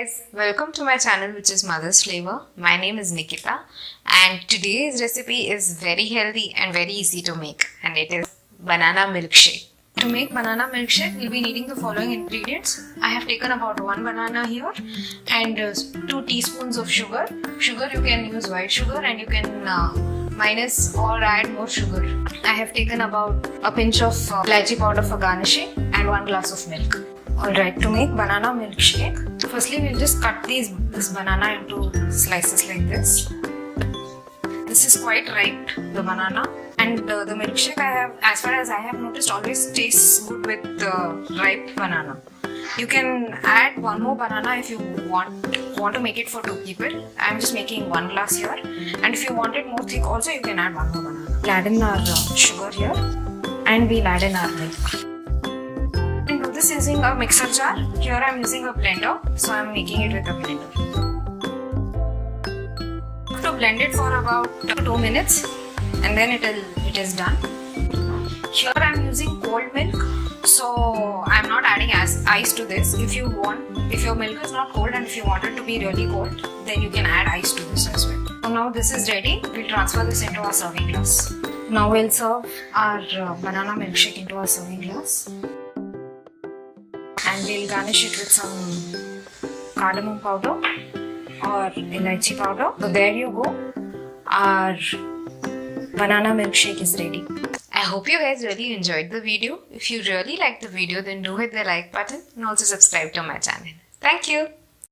guys, welcome to my channel which is Mother's Flavor. My name is Nikita and today's recipe is very healthy and very easy to make, and it is banana milkshake. To make banana milkshake, we'll be needing the following ingredients. I have taken about 1 banana here and 2 teaspoons of sugar. Sugar, you can use white sugar and you can minus or add more sugar. I have taken about a pinch of lychee powder for garnishing and 1 glass of milk. Alright, to make banana milkshake, firstly we'll just cut this banana into slices like this. This is quite ripe, the banana, and the milkshake I have, as far as I have noticed, always tastes good with ripe banana. You can add 1 more banana if you want to make it for 2 people. I am just making 1 glass here, and if you want it more thick also, you can add 1 more banana. We'll add in our sugar here, and we'll add in our milk. This using a mixer jar. Here I am using a blender, so I am making it with a blender. To blend it for about 2 minutes, and then it is done. Here I am using cold milk, so I am not adding ice to this. If your milk is not cold and if you want it to be really cold, then you can add ice to this as well. So now this is ready. We'll transfer this into our serving glass. Now we'll serve our banana milkshake into our serving glass. And we'll garnish it with some cardamom powder or elaichi powder. So there you go. Our banana milkshake is ready. I hope you guys really enjoyed the video. If you really liked the video, then do hit the like button and also subscribe to my channel. Thank you.